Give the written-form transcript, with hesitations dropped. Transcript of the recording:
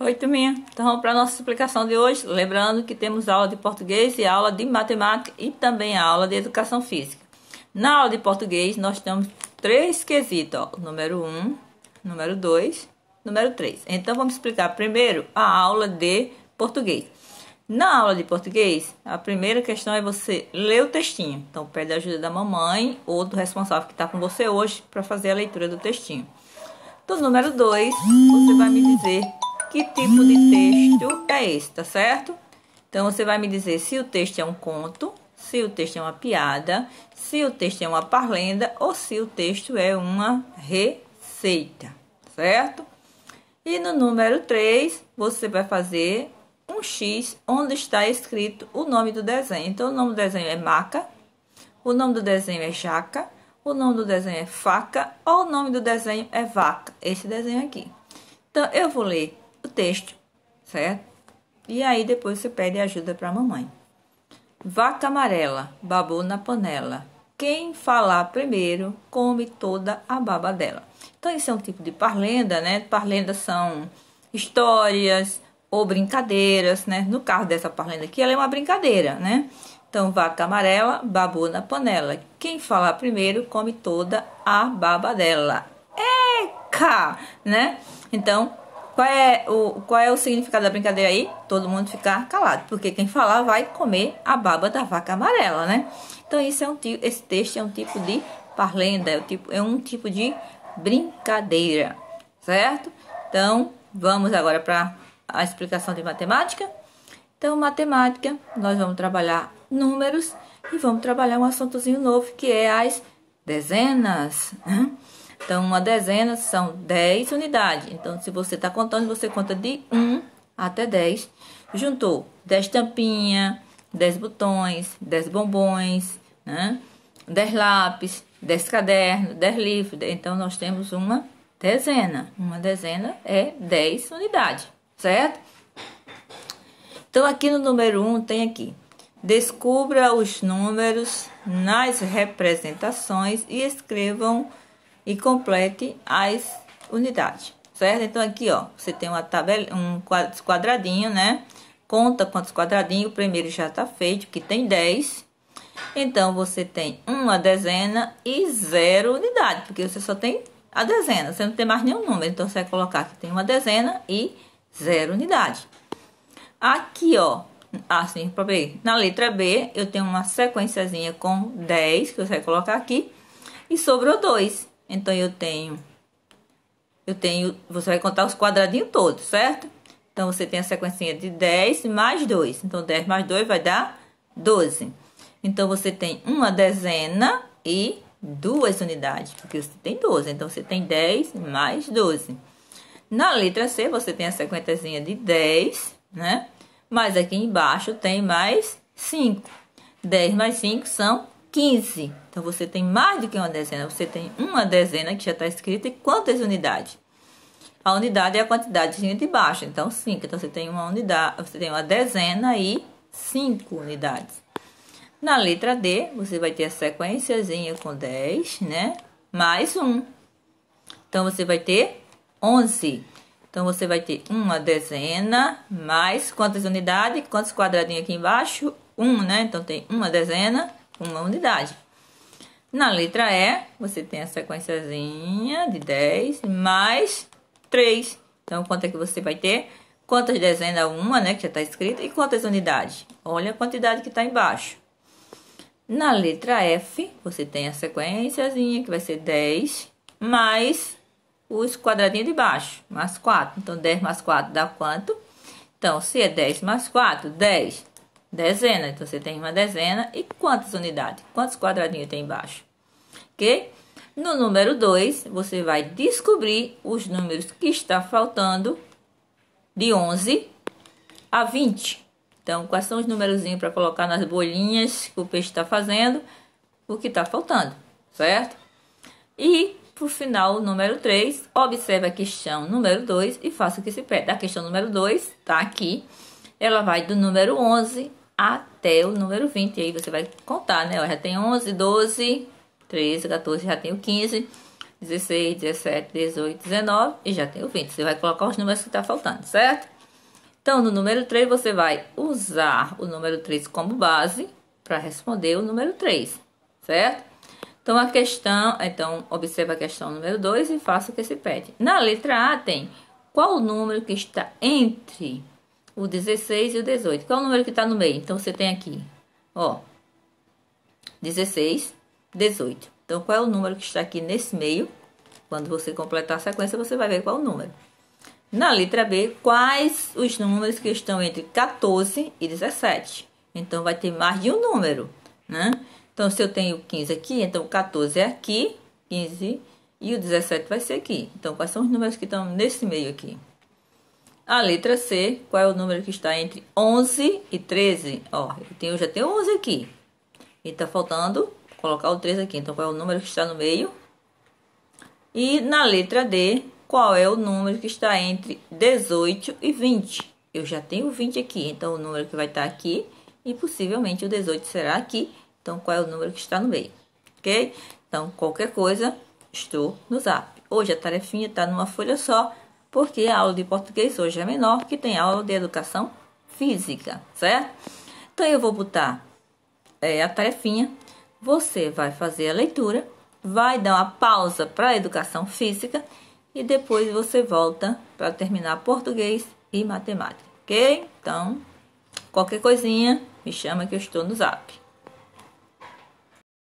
Oi, turminha. Então vamos para a nossa explicação de hoje. Lembrando que temos aula de português e aula de matemática e também a aula de educação física. Na aula de português nós temos três quesitos, ó, número 1, número 2, número 3. Então vamos explicar primeiro a aula de português. Na aula de português, a primeira questão é você ler o textinho. Então pede a ajuda da mamãe ou do responsável que está com você hoje para fazer a leitura do textinho. Do número 2, você vai me dizer que tipo de texto é esse, tá certo? Então, você vai me dizer se o texto é um conto, se o texto é uma piada, se o texto é uma parlenda ou se o texto é uma receita, certo? E no número 3, você vai fazer um X onde está escrito o nome do desenho. Então, o nome do desenho é maca, o nome do desenho é jaca, o nome do desenho é faca ou o nome do desenho é vaca. Esse desenho aqui. Então, eu vou ler o texto, certo? E aí depois você pede ajuda para a mamãe. Vaca amarela, babou na panela. Quem falar primeiro, come toda a baba dela. Então, isso é um tipo de parlenda, né? Parlendas são histórias ou brincadeiras, né? No caso dessa parlenda aqui, ela é uma brincadeira, né? Então, vaca amarela, babou na panela. Quem falar primeiro, come toda a baba dela. Eca! Né? Então, qual é o significado da brincadeira aí? Todo mundo ficar calado, porque quem falar vai comer a baba da vaca amarela, né? Então, esse texto é um tipo de parlenda, é um tipo de brincadeira, certo? Então, vamos agora para a explicação de matemática. Então, matemática, nós vamos trabalhar números e vamos trabalhar um assuntozinho novo, que é as dezenas, né? Então, uma dezena são 10 unidades. Então, se você está contando, você conta de 1 até 10. Juntou 10 tampinhas, 10 botões, 10 bombons, né? 10 lápis, 10 cadernos, 10 livros. Então, nós temos uma dezena. Uma dezena é 10 unidades, certo? Então, aqui no número 1 tem aqui. Descubra os números nas representações e escrevam e complete as unidades, certo? Então, aqui, ó, você tem uma tabela, um quadradinho, né? Conta quantos quadradinhos, o primeiro já tá feito, que tem 10. Então, você tem uma dezena e 0 unidade, porque você só tem a dezena, você não tem mais nenhum número. Então, você vai colocar que tem uma dezena e 0 unidade. Aqui, ó, assim, para ver, na letra B, eu tenho uma sequenciazinha com 10, que você vai colocar aqui, e sobrou 2. Então, você vai contar os quadradinhos todos, certo? Então, você tem a sequencinha de 10 mais 2. Então, 10 mais 2 vai dar 12. Então, você tem uma dezena e 2 unidades, porque você tem 12. Então, você tem 10 mais 12. Na letra C, você tem a sequenciazinha de 10, né? Mas aqui embaixo tem mais 5. 10 mais 5 são 15. Então, você tem mais do que uma dezena. Você tem uma dezena que já está escrita e quantas unidades? A unidade é a quantidade de baixo. Então, 5. Então, você tem uma unidade, você tem uma dezena e 5 unidades. Na letra D, você vai ter a sequenciazinha com 10, né? Mais 1. Então, você vai ter 11. Então, você vai ter uma dezena mais quantas unidades? Quantos quadradinhos aqui embaixo? 1, né? Então, tem uma dezena, uma unidade. Na letra E, você tem a sequenciazinha de 10 mais 3. Então, quanto é que você vai ter? Quantas dezenas? Uma, né? Que já está escrito. E quantas unidades? Olha a quantidade que está embaixo. Na letra F, você tem a sequenciazinha que vai ser 10 mais os quadradinhos de baixo, mais 4. Então, 10 mais 4 dá quanto? Então, se é 10 mais 4, 10. Dezena. Então, você tem uma dezena. E quantas unidades? Quantos quadradinhos tem embaixo? Ok? No número 2, você vai descobrir os números que está faltando de 11 a 20. Então, quais são os numerozinhos para colocar nas bolinhas que o peixe está fazendo? O que está faltando, certo? E, por final, o número 3, observe a questão número 2 e faça o que se pede. A questão número 2 está aqui. Ela vai do número 11 até o número 20. E aí você vai contar, né? Eu já tenho 11, 12, 13, 14, já tenho 15. 16, 17, 18, 19 e já tem o 20. Você vai colocar os números que tá faltando, certo? Então, no número 3, você vai usar o número 3 como base para responder o número 3, certo? Então, observa a questão número 2 e faça o que se pede. Na letra A tem qual o número que está entre o 16 e o 18? Qual o número que está no meio? Então, você tem aqui, ó, 16, 18. Então, qual é o número que está aqui nesse meio? Quando você completar a sequência, você vai ver qual é o número. Na letra B, quais os números que estão entre 14 e 17? Então, vai ter mais de um número, né? Então, se eu tenho 15 aqui, então 14 é aqui, 15 e o 17 vai ser aqui. Então, quais são os números que estão nesse meio aqui? A letra C, qual é o número que está entre 11 e 13? Ó, eu já tenho 11 aqui. E tá faltando colocar o 3 aqui. Então, qual é o número que está no meio? E na letra D, qual é o número que está entre 18 e 20? Eu já tenho 20 aqui, então o número que vai estar aqui e possivelmente o 18 será aqui. Então, qual é o número que está no meio? Ok? Então, qualquer coisa, estou no Zap. Hoje a tarefinha está numa folha só, porque a aula de português hoje é menor, que tem aula de educação física, certo? Então, eu vou botar a tarefinha, você vai fazer a leitura, vai dar uma pausa para a educação física e depois você volta para terminar português e matemática, ok? Então, qualquer coisinha, me chama que eu estou no Zap.